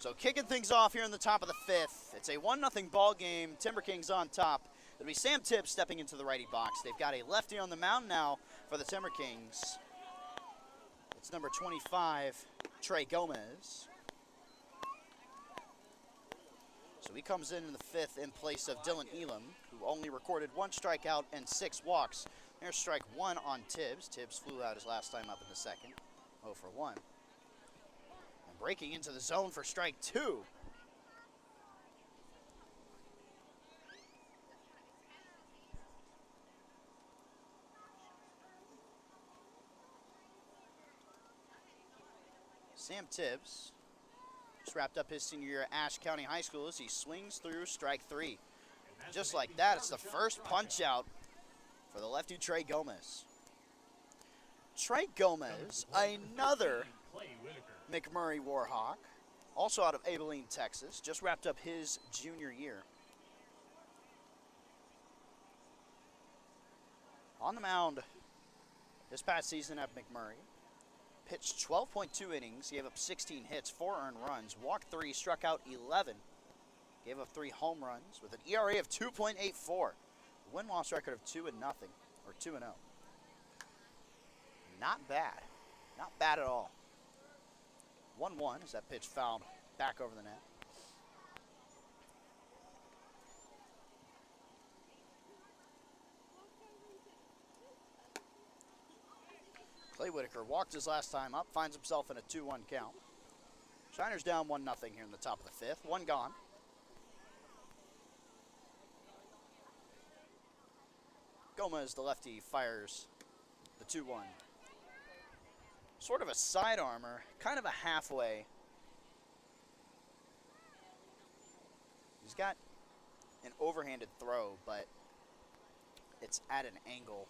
So kicking things off here in the top of the fifth. It's a 1-0 ball game. Timber Kings on top. It'll be Sam Tibbs stepping into the righty box. They've got a lefty on the mound now for the Timber Kings. It's number 25, Trey Gomez. So he comes in the fifth in place of Dylan Elam, who only recorded 1 strikeout and 6 walks. There's strike 1 on Tibbs. Tibbs flew out his last time up in the second, 0 for 1. And breaking into the zone for strike 2. Sam Tibbs just wrapped up his senior year at Ashe County High School as he swings through strike 3. Just like that, it's the first punch out for the lefty Trey Gomez. Trey Gomez, another McMurray Warhawk, also out of Abilene, Texas, just wrapped up his junior year. On the mound this past season at McMurray. Pitched 12.2 innings, gave up 16 hits, 4 earned runs, walked 3, struck out 11, gave up 3 home runs with an ERA of 2.84, win-loss record of 2-0, or 2-0. Not bad, not bad at all. 1-1 as that pitch fouled back over the net. Clay Whitaker walked his last time up, finds himself in a 2-1 count. Shiners down 1-0 here in the top of the fifth. 1 gone. Gomez, the lefty, fires the 2-1. Sort of a sidearmer, kind of a halfway. He's got an overhanded throw, but it's at an angle.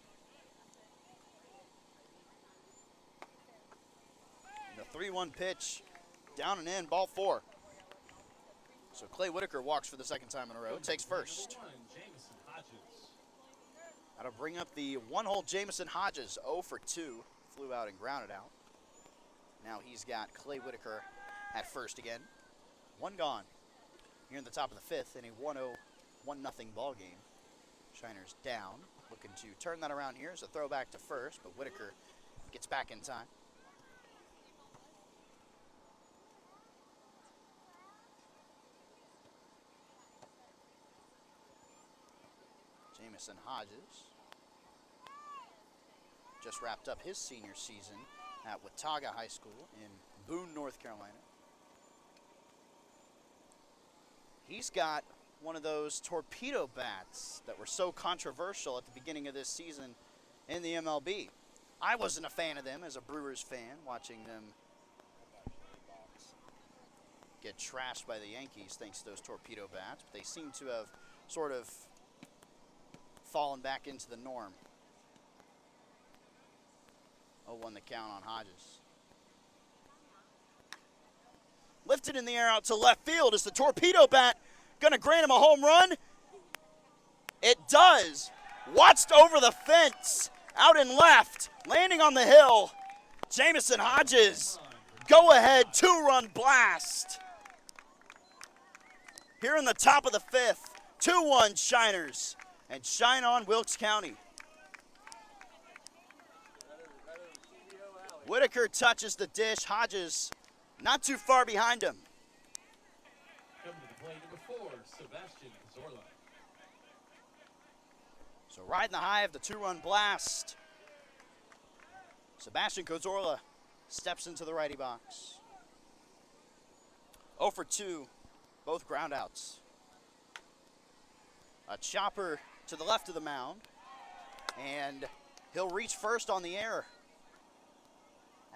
The 3-1 pitch, down and in, ball 4. So Clay Whitaker walks for the second time in a row, takes first. That'll bring up the 1-hole Jamison Hodges, 0 for 2, flew out and grounded out. Now he's got Clay Whitaker at first again. 1 gone here in the top of the fifth in a 1-0 ball game. Shiners down, looking to turn that around here as a throwback to first, but Whitaker gets back in time. Jamison Hodges just wrapped up his senior season at Watauga High School in Boone, North Carolina. He's got one of those torpedo bats that were so controversial at the beginning of this season in the MLB. I wasn't a fan of them as a Brewers fan, watching them get trashed by the Yankees thanks to those torpedo bats. But they seem to have sort of fallen back into the norm. 0-1 the count on Hodges. Lifted in the air out to left field. Is the torpedo bat going to grant him a home run? It does. Watched over the fence, out and left, landing on the hill. Jamison Hodges, go-ahead 2-run blast. Here in the top of the fifth, 2-1 Shiners. And shine on Wilkes County. Whitaker touches the dish. Hodges not too far behind him. Coming to the plate, number 4, Sebastian Cazorla. So riding the high of the 2-run blast, Sebastian Cazorla steps into the righty box. 0 for 2, both groundouts. A chopper to the left of the mound, and he'll reach first on the air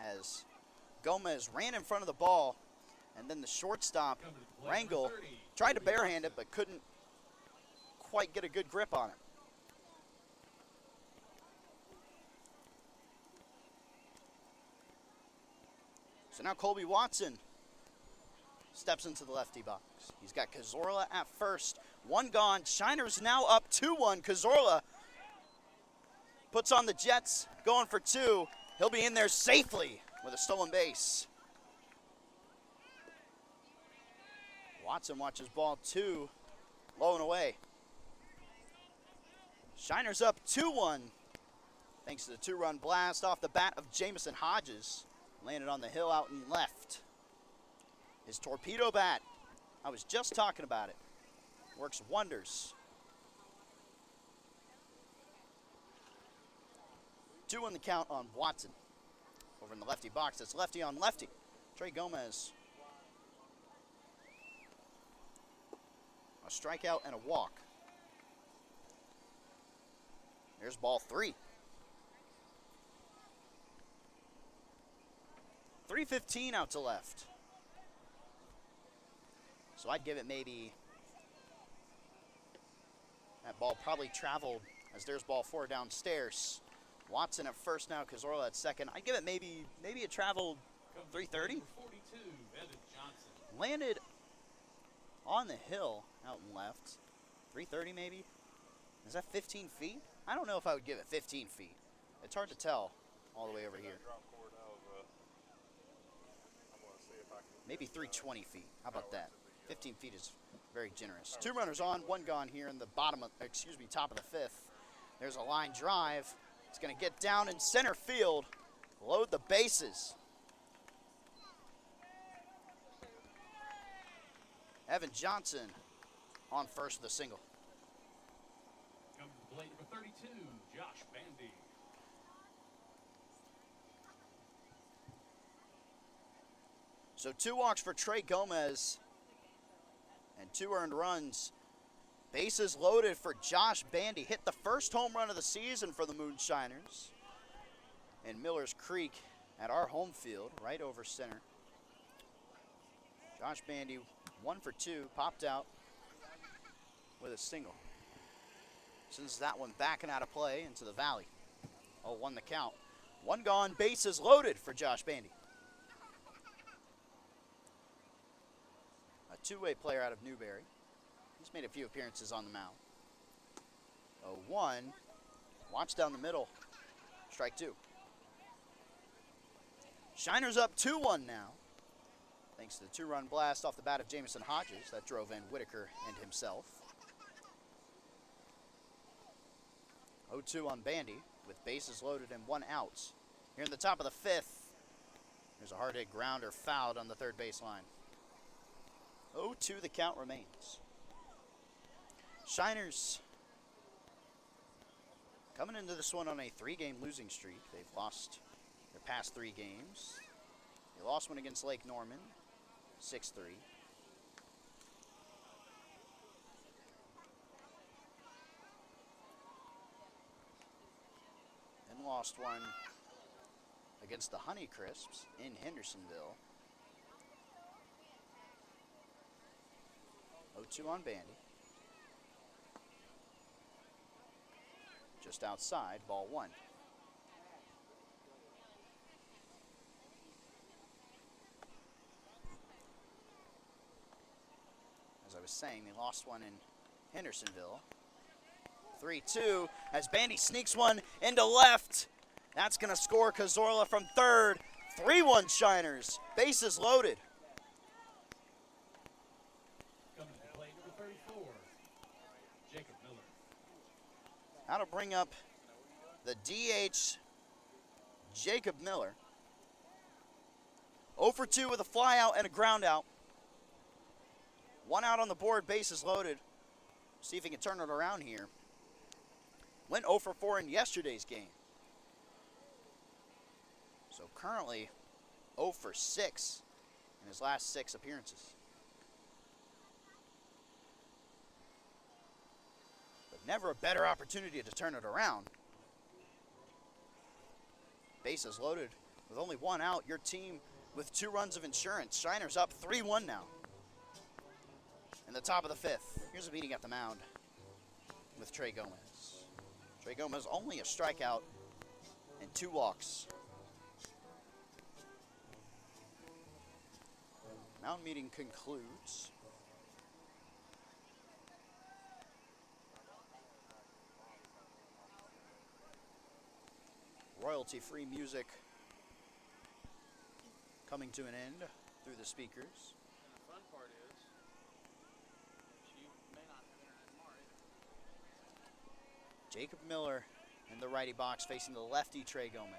as Gomez ran in front of the ball, and then the shortstop, Rangel, tried to barehand it but couldn't quite get a good grip on it. So now Colby Watson steps into the lefty box. He's got Cazorla at first. 1 gone. Shiners now up 2-1. Cazorla puts on the Jets, going for 2. He'll be in there safely with a stolen base. Watson watches ball 2, low and away. Shiners up 2-1. Thanks to the 2-run blast off the bat of Jamison Hodges. Landed on the hill out and left. His torpedo bat. I was just talking about it. Works wonders. 2 on the count on Watson. Over in the lefty box, it's lefty on lefty. Trey Gomez. A strikeout and a walk. There's ball 3. 3:15 out to left. So I'd give it maybe, that ball probably traveled, as there's ball 4 downstairs. Watson at first now, Cazorla at second. I'd give it maybe it traveled 330. Landed on the hill out and left. 330 maybe. Is that 15 feet? I don't know if I would give it 15 feet. It's hard to tell all the way over here. Maybe 320 feet. How about that? 15 feet is very generous. 2 runners on, 1 gone here in the top of the 5th. There's a line drive. It's going to get down in center field. Load the bases. Evan Johnson on first with a single. Coming to the plate, number 32, Josh Bandy. So 2 walks for Trey Gomez and 2 earned runs. Bases loaded for Josh Bandy. Hit the first home run of the season for the Moonshiners in Millers Creek at our home field, right over center. Josh Bandy, 1 for 2, popped out with a single. Since that one backing out of play into the valley. 0-1 the count. 1 gone, bases loaded for Josh Bandy. A 2-way player out of Newberry. He's made a few appearances on the mound. 0-1. Watch down the middle. Strike 2. Shiners up 2-1 now. Thanks to the 2-run blast off the bat of Jamison Hodges. That drove in Whitaker and himself. 0-2 on Bandy with bases loaded and 1 out. Here in the top of the 5th. There's a hard hit grounder fouled on the third baseline. 0-2 the count remains. Shiners coming into this one on a 3-game losing streak. They've lost their past 3 games. They lost one against Lake Norman, 6-3. Then lost one against the Honeycrisps in Hendersonville. 0-2 on Bandy. Just outside, ball 1. As I was saying, they lost one in Hendersonville. 3-2 as Bandy sneaks one into left. That's going to score Cazorla from third. 3-1 Shiners. Bases loaded. Coming to the plate, number 34, Jacob Miller. That'll bring up the DH, Jacob Miller. 0 for 2 with a fly out and a ground out. 1 out on the board, bases loaded. See if he can turn it around here. Went 0 for 4 in yesterday's game. So currently 0 for 6 in his last 6 appearances. Never a better opportunity to turn it around. Bases loaded with only 1 out. Your team with 2 runs of insurance. Shiners up 3-1 now. In the top of the 5th. Here's a meeting at the mound with Trey Gomez. Trey Gomez only a strikeout and 2 walks. Mound meeting concludes. Royalty-free music coming to an end through the speakers. And the fun part is, Jacob Miller in the righty box facing the lefty Trey Gomez.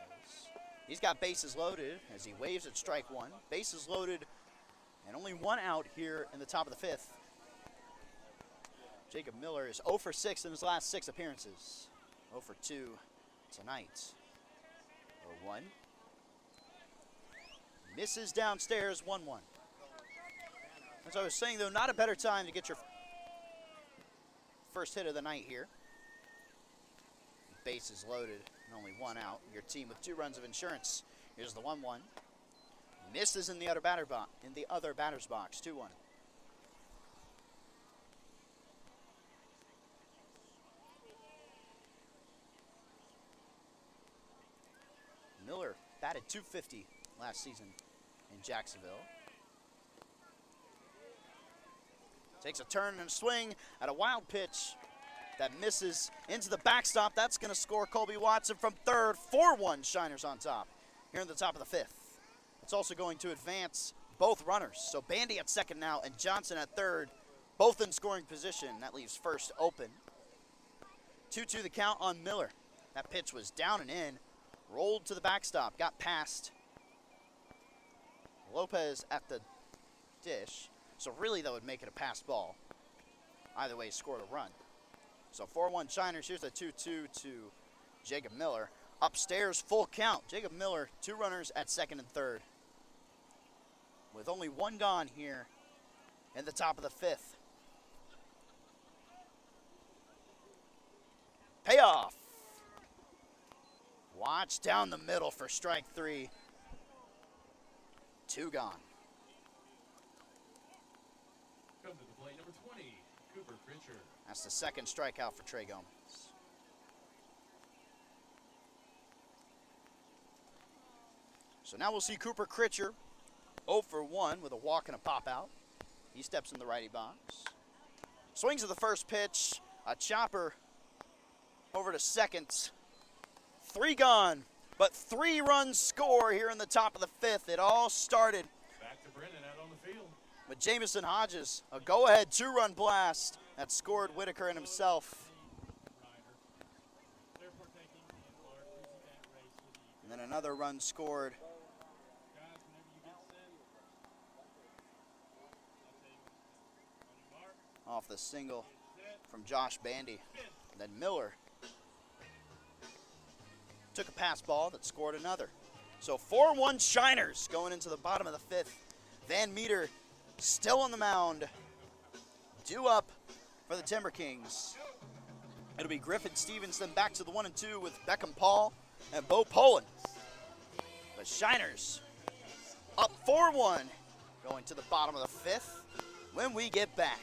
He's got bases loaded as he waves at strike one. Bases loaded and only one out here in the top of the fifth. Jacob Miller is 0 for 6 in his last 6 appearances. 0 for 2 tonight. 0-1. Misses downstairs, 1-1. As I was saying, though, not a better time to get your first hit of the night here. Bases loaded and only one out. Your team with 2 runs of insurance. Here's the 1-1. Misses in the other batter's box. 2-1. Miller batted .250 last season in Jacksonville. Takes a turn and a swing at a wild pitch that misses into the backstop. That's going to score Colby Watson from third. 4-1 Shiners on top here in the top of the fifth. It's also going to advance both runners. So Bandy at second now and Johnson at third, both in scoring position. That leaves first open. 2-2 the count on Miller. That pitch was down and in, rolled to the backstop, got past Lopez at the dish. So really, that would make it a pass ball. Either way, scored a run. So 4-1 Shiners. Here's a 2-2 to Jacob Miller. Upstairs, full count. Jacob Miller, 2 runners at second and third. With only 1 gone here in the top of the fifth. Payoff. Watch down the middle for strike 3. 2 gone. Come to the plate, number 20, Cooper Pritchard. That's the second strikeout for Trey Gomez. So now we'll see Cooper Pritchard 0 for 1 with a walk and a pop out. He steps in the righty box. Swings at the first pitch. A chopper over to second. 3 gone, but 3 runs score here in the top of the fifth. It all started Back to Brennan out on the field. with Jamison Hodges. A go-ahead 2-run blast that scored Whitaker and himself. And then another run scored off the single from Josh Bandy. And then Miller took a pass ball that scored another. So 4-1 Shiners going into the bottom of the fifth. Van Meter still on the mound. Due up for the Timber Kings. It'll be Griffin Stevenson back to the 1-2 with Beckham Paul and Bo Poland. The Shiners up 4-1 going to the bottom of the fifth when we get back.